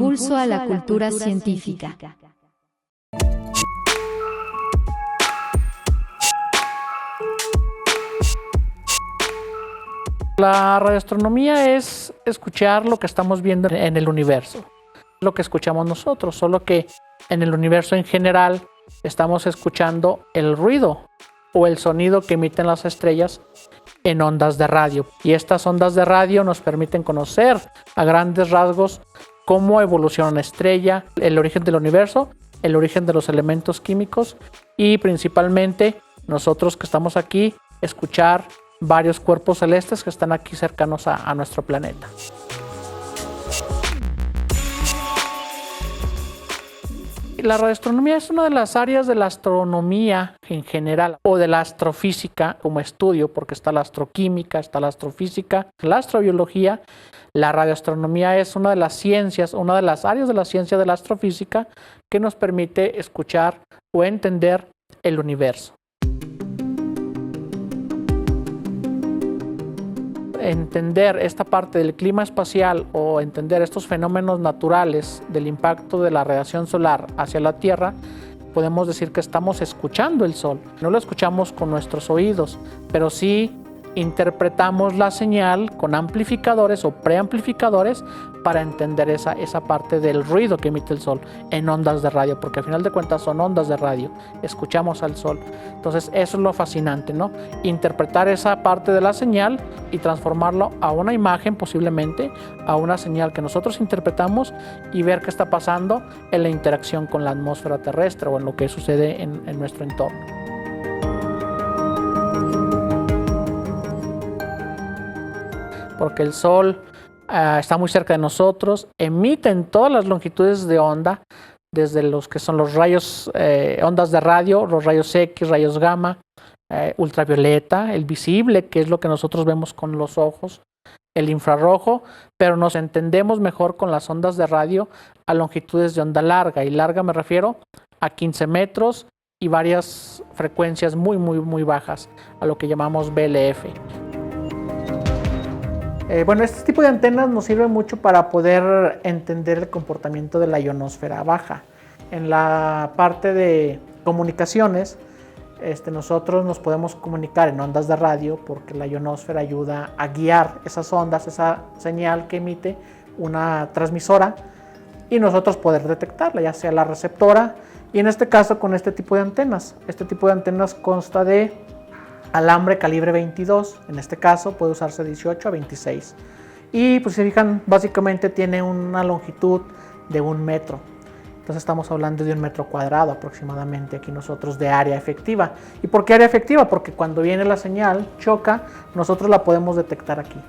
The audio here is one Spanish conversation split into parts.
Impulso a la cultura científica. La radioastronomía es escuchar lo que estamos viendo en el universo, lo que escuchamos nosotros, solo que en el universo en general estamos escuchando el ruido o el sonido que emiten las estrellas en ondas de radio. Y estas ondas de radio nos permiten conocer a grandes rasgos cómo evoluciona una estrella, el origen del universo, el origen de los elementos químicos y principalmente nosotros que estamos aquí, escuchar varios cuerpos celestes que están aquí cercanos a nuestro planeta. La radioastronomía es una de las áreas de la astronomía en general o de la astrofísica como estudio, porque está la astroquímica, está la astrofísica, la astrobiología. La radioastronomía es una de las ciencias, una de las áreas de la ciencia de la astrofísica que nos permite escuchar o entender el universo. Entender esta parte del clima espacial o entender estos fenómenos naturales del impacto de la radiación solar hacia la Tierra, podemos decir que estamos escuchando el Sol. No lo escuchamos con nuestros oídos, pero sí interpretamos la señal con amplificadores o preamplificadores para entender esa parte del ruido que emite el Sol en ondas de radio, porque al final de cuentas son ondas de radio, escuchamos al Sol. Entonces eso es lo fascinante, ¿no? Interpretar esa parte de la señal y transformarlo a una imagen, posiblemente a una señal que nosotros interpretamos y ver qué está pasando en la interacción con la atmósfera terrestre o en lo que sucede en nuestro entorno. Porque el Sol está muy cerca de nosotros, emite en todas las longitudes de onda, desde los que son los rayos, ondas de radio, los rayos X, rayos gamma, ultravioleta, el visible, que es lo que nosotros vemos con los ojos, el infrarrojo, pero nos entendemos mejor con las ondas de radio a longitudes de onda larga, y larga me refiero a 15 metros y varias frecuencias muy bajas, a lo que llamamos VLF. Bueno, este tipo de antenas nos sirve mucho para poder entender el comportamiento de la ionosfera baja. En la parte de comunicaciones, nosotros nos podemos comunicar en ondas de radio porque la ionosfera ayuda a guiar esas ondas, esa señal que emite una transmisora y nosotros poder detectarla, ya sea la receptora y en este caso con este tipo de antenas. Este tipo de antenas consta de alambre calibre 22, en este caso puede usarse 18 a 26 y pues si se fijan básicamente tiene una longitud de 1 metro, entonces estamos hablando de 1 metro cuadrado aproximadamente aquí nosotros de área efectiva. ¿Y por qué área efectiva? Porque cuando viene la señal, choca, nosotros la podemos detectar aquí.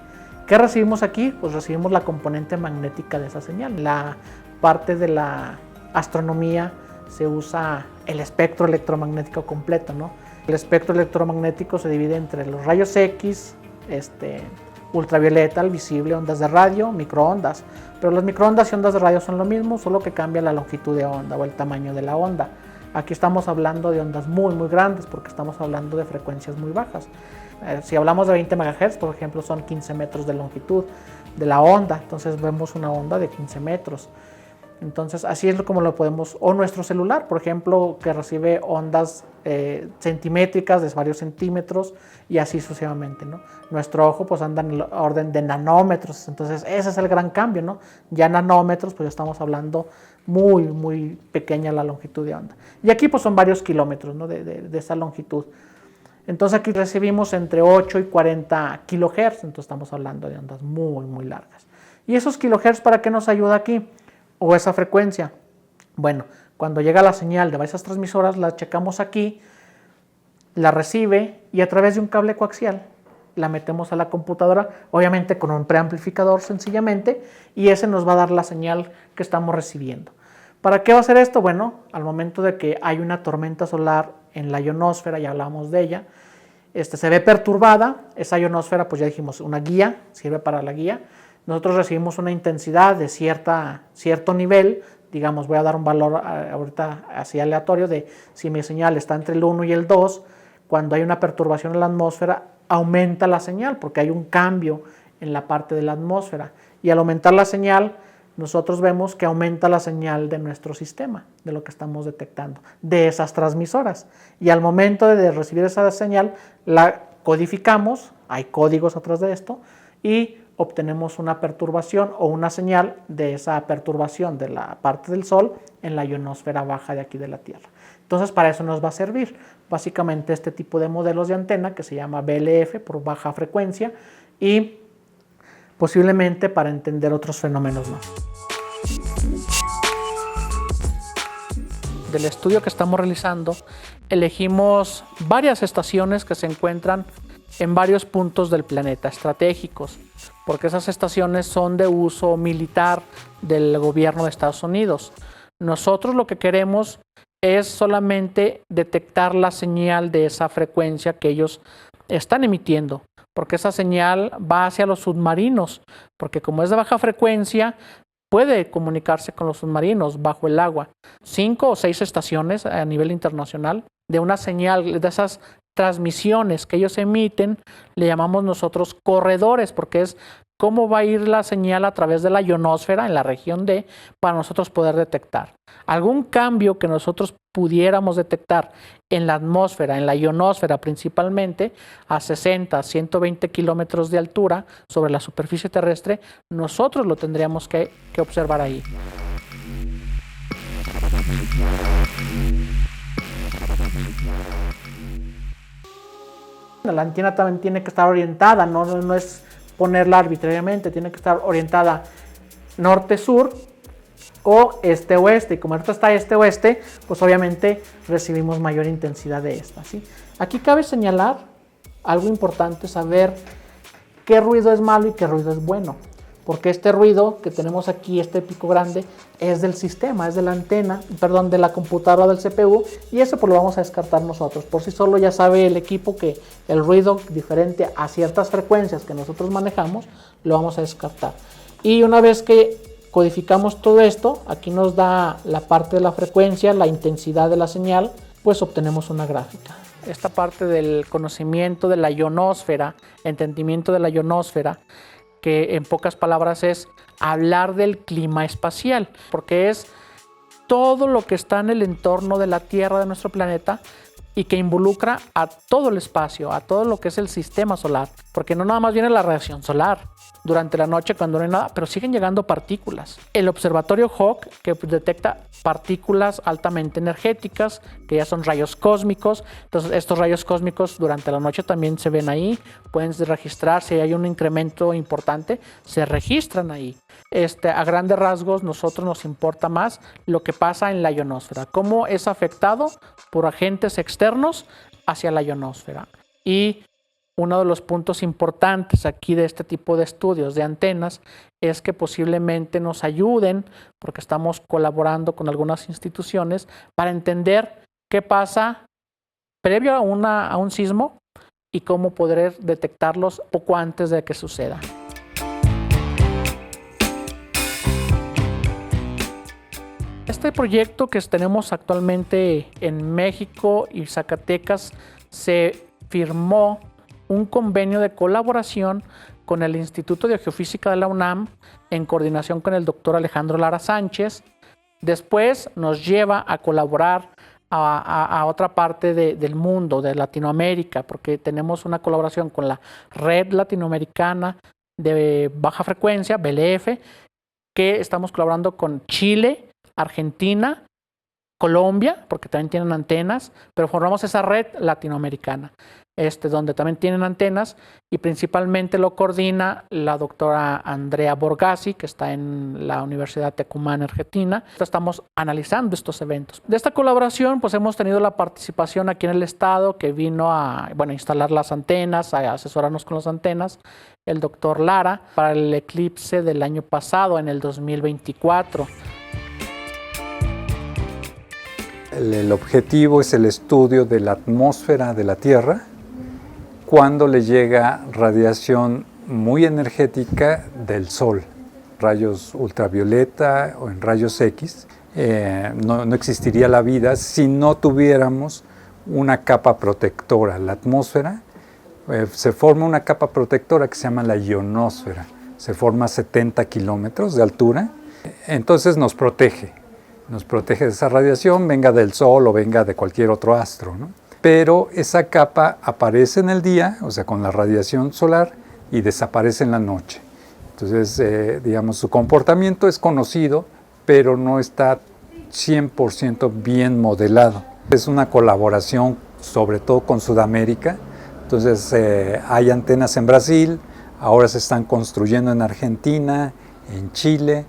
¿Qué recibimos aquí? Pues recibimos la componente magnética de esa señal. La parte de la astronomía se usa el espectro electromagnético completo, ¿no? El espectro electromagnético se divide entre los rayos X, ultravioleta, el visible, ondas de radio, microondas. Pero las microondas y ondas de radio son lo mismo, solo que cambia la longitud de onda o el tamaño de la onda. Aquí estamos hablando de ondas muy grandes porque estamos hablando de frecuencias muy bajas. Si hablamos de 20 MHz, por ejemplo, son 15 metros de longitud de la onda. Entonces vemos una onda de 15 metros. Entonces así es como lo podemos, o nuestro celular, por ejemplo, que recibe ondas centimétricas de varios centímetros y así sucesivamente, ¿no? Nuestro ojo pues anda en el orden de nanómetros, entonces ese es el gran cambio, ¿no? Ya nanómetros pues ya estamos hablando muy pequeña la longitud de onda. Y aquí pues son varios kilómetros, ¿no? de esa longitud. Entonces aquí recibimos entre 8 y 40 kilohertz, entonces estamos hablando de ondas muy largas. ¿Y esos kilohertz para qué nos ayuda aquí? O esa frecuencia. Bueno, cuando llega la señal de varias transmisoras, la checamos aquí, la recibe y a través de un cable coaxial la metemos a la computadora, obviamente con un preamplificador sencillamente, y ese nos va a dar la señal que estamos recibiendo. ¿Para qué va a hacer esto? Bueno, al momento de que hay una tormenta solar en la ionosfera, ya hablamos de ella, se ve perturbada, esa ionosfera, pues ya dijimos, una guía, sirve para la guía. Nosotros recibimos una intensidad de cierto nivel, digamos, voy a dar un valor ahorita así aleatorio de si mi señal está entre el 1 y el 2, cuando hay una perturbación en la atmósfera, aumenta la señal porque hay un cambio en la parte de la atmósfera y al aumentar la señal nosotros vemos que aumenta la señal de nuestro sistema, de lo que estamos detectando, de esas transmisoras. Y al momento de recibir esa señal, la codificamos, hay códigos atrás de esto, y obtenemos una perturbación o una señal de esa perturbación de la parte del Sol en la ionosfera baja de aquí de la Tierra. Entonces, para eso nos va a servir básicamente este tipo de modelos de antena que se llama BLF, por baja frecuencia, y posiblemente para entender otros fenómenos más. Del estudio que estamos realizando, elegimos varias estaciones que se encuentran en varios puntos del planeta, estratégicos, porque esas estaciones son de uso militar del gobierno de Estados Unidos. Nosotros lo que queremos es solamente detectar la señal de esa frecuencia que ellos están emitiendo, porque esa señal va hacia los submarinos, porque como es de baja frecuencia, puede comunicarse con los submarinos bajo el agua. 5 o 6 estaciones a nivel internacional de una señal, de esas transmisiones que ellos emiten, le llamamos nosotros corredores, porque es cómo va a ir la señal a través de la ionosfera en la región D para nosotros poder detectar. Algún cambio que nosotros pudiéramos detectar en la atmósfera, en la ionosfera principalmente, a 60, 120 kilómetros de altura sobre la superficie terrestre, nosotros lo tendríamos que observar ahí. La antena también tiene que estar orientada, no es ponerla arbitrariamente, tiene que estar orientada norte-sur o este-oeste, y como ahorita está este-oeste, pues obviamente recibimos mayor intensidad de esta, ¿sí? Aquí cabe señalar algo importante, saber qué ruido es malo y qué ruido es bueno, porque este ruido que tenemos aquí, este pico grande, es del sistema, es de la antena, perdón, de la computadora del CPU, y eso pues lo vamos a descartar nosotros. Por sí solo ya sabe el equipo que el ruido diferente a ciertas frecuencias que nosotros manejamos, lo vamos a descartar. Y una vez que codificamos todo esto, aquí nos da la parte de la frecuencia, la intensidad de la señal, pues obtenemos una gráfica. Esta parte del conocimiento de la ionosfera, entendimiento de la ionosfera, que en pocas palabras es hablar del clima espacial, porque es todo lo que está en el entorno de la Tierra, de nuestro planeta, y que involucra a todo el espacio, a todo lo que es el sistema solar, porque no nada más viene la radiación solar durante la noche cuando no hay nada, pero siguen llegando partículas. El observatorio Hawk, que detecta partículas altamente energéticas, que ya son rayos cósmicos, entonces estos rayos cósmicos durante la noche también se ven ahí, pueden registrar, si hay un incremento importante, se registran ahí. A grandes rasgos, nosotros nos importa más lo que pasa en la ionosfera, cómo es afectado por agentes externos hacia la ionosfera. Y uno de los puntos importantes aquí de este tipo de estudios de antenas es que posiblemente nos ayuden, porque estamos colaborando con algunas instituciones, para entender qué pasa previo a un sismo y cómo poder detectarlos poco antes de que suceda. Este proyecto que tenemos actualmente en México y Zacatecas se firmó un convenio de colaboración con el Instituto de Geofísica de la UNAM en coordinación con el doctor Alejandro Lara Sánchez. Después nos lleva a colaborar a otra parte del mundo, de Latinoamérica, porque tenemos una colaboración con la Red Latinoamericana de Baja Frecuencia, BLF, que estamos colaborando con Chile, Argentina, Colombia, porque también tienen antenas, pero formamos esa red latinoamericana, donde también tienen antenas, y principalmente lo coordina la doctora Andrea Borgasi, que está en la Universidad Tecumán, Argentina. Estamos analizando estos eventos. De esta colaboración, pues hemos tenido la participación aquí en el estado, que vino a instalar las antenas, a asesorarnos con las antenas, el doctor Lara, para el eclipse del año pasado, en el 2024. El objetivo es el estudio de la atmósfera de la Tierra cuando le llega radiación muy energética del Sol, rayos ultravioleta o en rayos X. No existiría la vida si no tuviéramos una capa protectora. La atmósfera se forma una capa protectora que se llama la ionosfera. Se forma a 70 kilómetros de altura Entonces nos protege de esa radiación, venga del Sol o venga de cualquier otro astro, ¿no? Pero esa capa aparece en el día, o sea, con la radiación solar, y desaparece en la noche. Entonces, digamos, su comportamiento es conocido, pero no está 100% bien modelado. Es una colaboración, sobre todo con Sudamérica. Entonces, hay antenas en Brasil, ahora se están construyendo en Argentina, en Chile,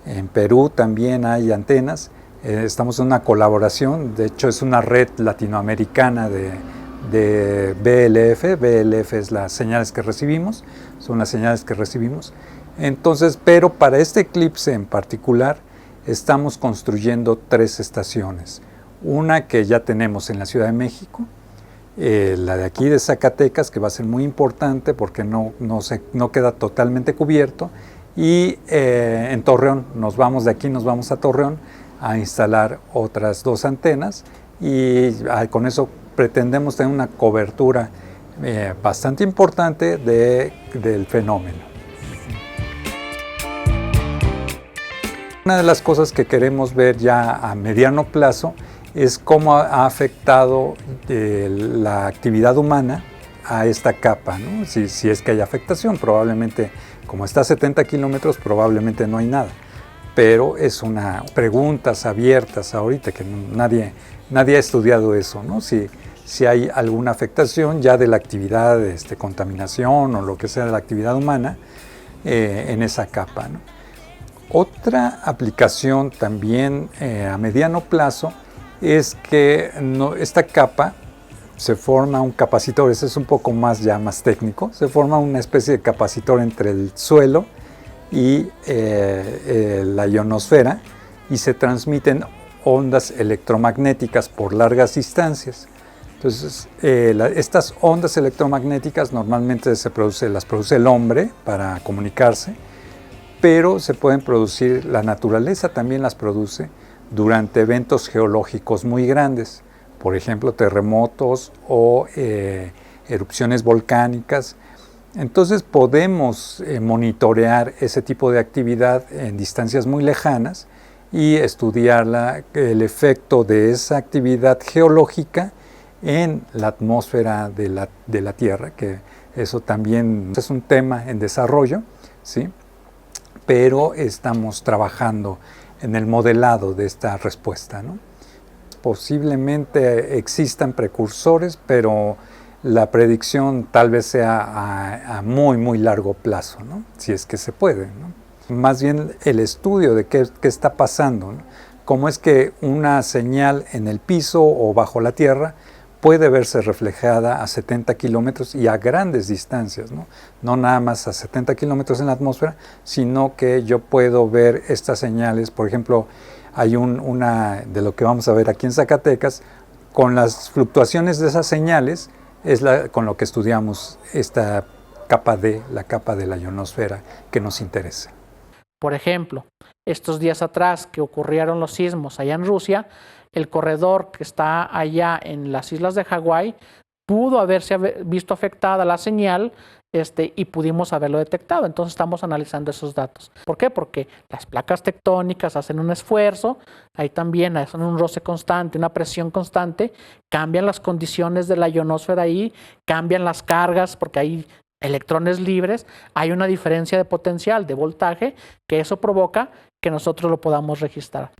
en Perú también hay antenas. Estamos en una colaboración, de hecho es una red latinoamericana de BLF. BLF es las señales que recibimos, son las señales que recibimos. Entonces, pero para este eclipse en particular, estamos construyendo 3 estaciones. Una que ya tenemos en la Ciudad de México, la de aquí de Zacatecas, que va a ser muy importante porque no queda totalmente cubierto, y en Torreón, de aquí nos vamos a Torreón a instalar otras 2 antenas, y con eso pretendemos tener una cobertura bastante importante del fenómeno. Una de las cosas que queremos ver ya a mediano plazo es cómo ha afectado la actividad humana a esta capa, ¿no? Si es que hay afectación, probablemente, como está a 70 kilómetros, probablemente no hay nada. Pero es una preguntas abiertas ahorita, que nadie ha estudiado eso, ¿no? Si hay alguna afectación ya de la actividad, contaminación o lo que sea de la actividad humana en esa capa, ¿no? Otra aplicación también a mediano plazo es que esta capa se forma un capacitor, ese es un poco más técnico, se forma una especie de capacitor entre el suelo y la ionosfera, y se transmiten ondas electromagnéticas por largas distancias. Entonces, estas ondas electromagnéticas normalmente las produce el hombre para comunicarse, pero se pueden producir, la naturaleza también las produce durante eventos geológicos muy grandes, por ejemplo terremotos o erupciones volcánicas. Entonces podemos monitorear ese tipo de actividad en distancias muy lejanas y estudiar el efecto de esa actividad geológica en la atmósfera de la Tierra, que eso también es un tema en desarrollo, ¿sí? Pero estamos trabajando en el modelado de esta respuesta, ¿no? Posiblemente existan precursores, pero la predicción tal vez sea a muy largo plazo, ¿no? Si es que se puede, ¿no? Más bien el estudio de qué está pasando, ¿no? Cómo es que una señal en el piso o bajo la tierra puede verse reflejada a 70 kilómetros y a grandes distancias, ¿no? No nada más a 70 kilómetros en la atmósfera, sino que yo puedo ver estas señales. Por ejemplo, hay una de lo que vamos a ver aquí en Zacatecas, con las fluctuaciones de esas señales, con lo que estudiamos esta capa la capa de la ionosfera que nos interesa. Por ejemplo, estos días atrás que ocurrieron los sismos allá en Rusia, el corredor que está allá en las islas de Hawái pudo haberse visto afectada la señal y pudimos haberlo detectado. Entonces estamos analizando esos datos. ¿Por qué? Porque las placas tectónicas hacen un esfuerzo, ahí también hacen un roce constante, una presión constante, cambian las condiciones de la ionosfera ahí, cambian las cargas porque hay electrones libres, hay una diferencia de potencial, de voltaje, que eso provoca que nosotros lo podamos registrar.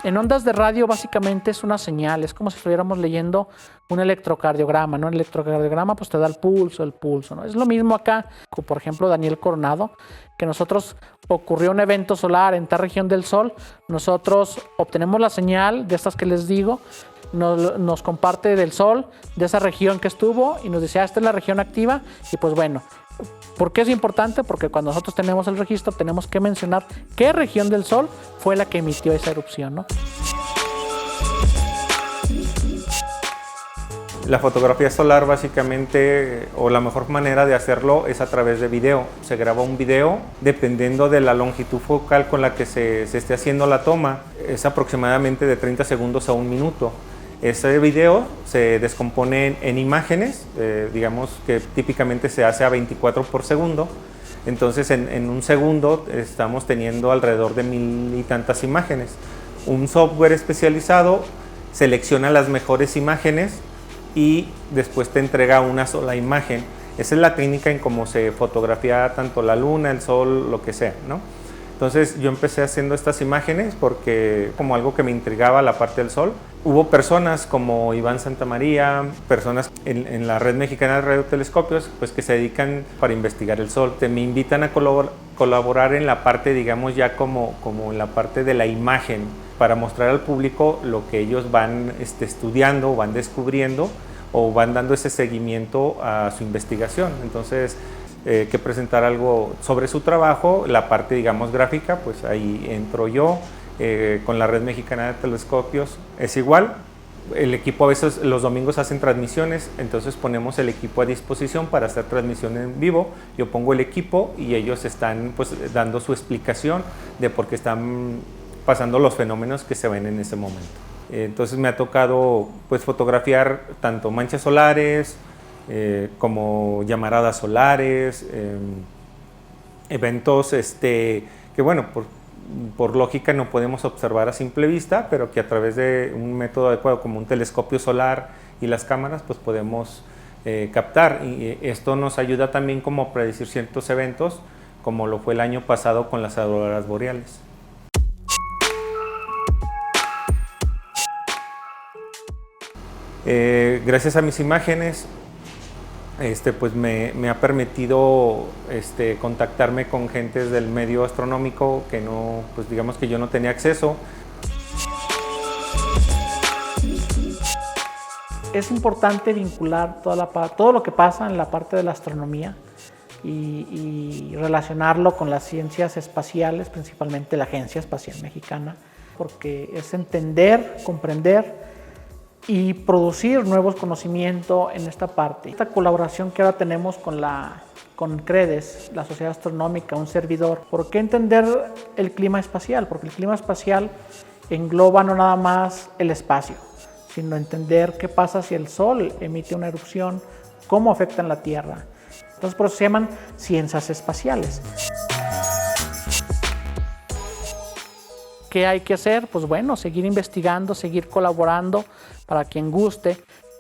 En ondas de radio básicamente es una señal, es como si estuviéramos leyendo un electrocardiograma, ¿no? El electrocardiograma pues te da el pulso, ¿no? Es lo mismo acá, por ejemplo Daniel Coronado, que nosotros ocurrió un evento solar en tal región del Sol, nosotros obtenemos la señal de estas que les digo, nos comparte del Sol, de esa región que estuvo y nos dice, esta es la región activa y pues bueno. ¿Por qué es importante? Porque cuando nosotros tenemos el registro tenemos que mencionar qué región del Sol fue la que emitió esa erupción, ¿no? La fotografía solar básicamente, o la mejor manera de hacerlo es a través de video. Se graba un video dependiendo de la longitud focal con la que se esté haciendo la toma. Es aproximadamente de 30 segundos a 1 minuto. Ese video se descompone en imágenes, digamos que típicamente se hace a 24 por segundo, Entonces en un segundo estamos teniendo alrededor de 1000 y tantas imágenes. Un software especializado selecciona las mejores imágenes y después te entrega una sola imagen. Esa es la técnica en cómo se fotografía tanto la luna, el sol, lo que sea, ¿no? Entonces yo empecé haciendo estas imágenes porque como algo que me intrigaba la parte del sol. Hubo personas como Iván Santamaría, personas en la Red Mexicana de Radiotelescopios, pues que se dedican para investigar el sol. Me invitan a colaborar en la parte, digamos, ya como en la parte de la imagen, para mostrar al público lo que ellos van estudiando, van descubriendo o van dando ese seguimiento a su investigación. Entonces, que presentar algo sobre su trabajo, la parte, digamos, gráfica, pues ahí entro yo. Con la Red Mexicana de Telescopios es igual. El equipo a veces los domingos hacen transmisiones, entonces ponemos el equipo a disposición para hacer transmisión en vivo. Yo pongo el equipo y ellos están pues dando su explicación de por qué están pasando los fenómenos que se ven en ese momento. Entonces me ha tocado pues fotografiar tanto manchas solares como llamaradas solares, eventos que bueno, por lógica no podemos observar a simple vista, pero que a través de un método adecuado como un telescopio solar y las cámaras pues podemos captar, y esto nos ayuda también como a predecir ciertos eventos, como lo fue el año pasado con las auroras boreales. Gracias a mis imágenes pues me ha permitido contactarme con gentes del medio astronómico que no, pues digamos que yo no tenía acceso. Es importante vincular todo lo que pasa en la parte de la astronomía y relacionarlo con las ciencias espaciales, principalmente la Agencia Espacial Mexicana, porque es entender, comprender y producir nuevos conocimientos en esta parte. Esta colaboración que ahora tenemos con CREDES, la Sociedad Astronómica, un servidor. ¿Por qué entender el clima espacial? Porque el clima espacial engloba no nada más el espacio, sino entender qué pasa si el Sol emite una erupción, cómo afecta en la Tierra. Entonces por eso se llaman ciencias espaciales. ¿Qué hay que hacer? Pues bueno, seguir investigando, seguir colaborando para quien guste.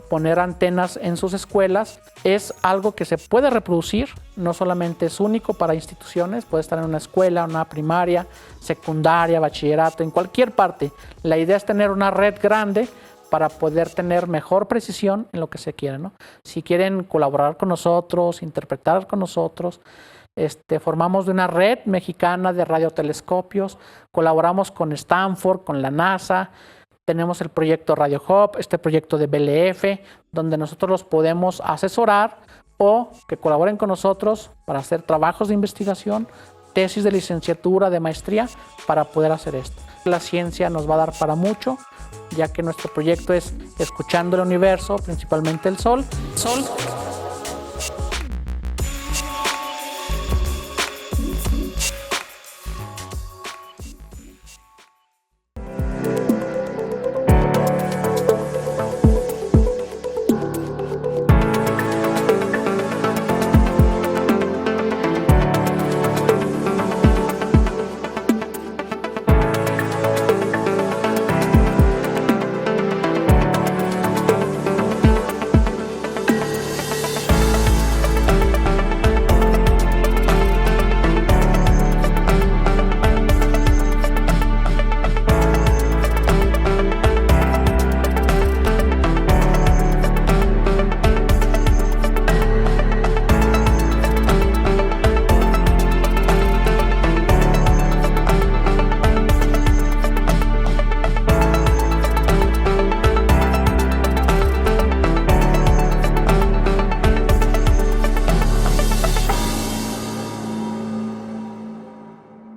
Poner antenas en sus escuelas es algo que se puede reproducir, no solamente es único para instituciones, puede estar en una escuela, una primaria, secundaria, bachillerato, en cualquier parte. La idea es tener una red grande para poder tener mejor precisión en lo que se quiere, ¿no? Si quieren colaborar con nosotros, interpretar con nosotros, formamos de una red mexicana de radiotelescopios, colaboramos con Stanford, con la NASA, tenemos el proyecto Radio Hub, proyecto de BLF, donde nosotros los podemos asesorar o que colaboren con nosotros para hacer trabajos de investigación, tesis de licenciatura, de maestría, para poder hacer esto. La ciencia nos va a dar para mucho, ya que nuestro proyecto es escuchando el universo, principalmente el Sol.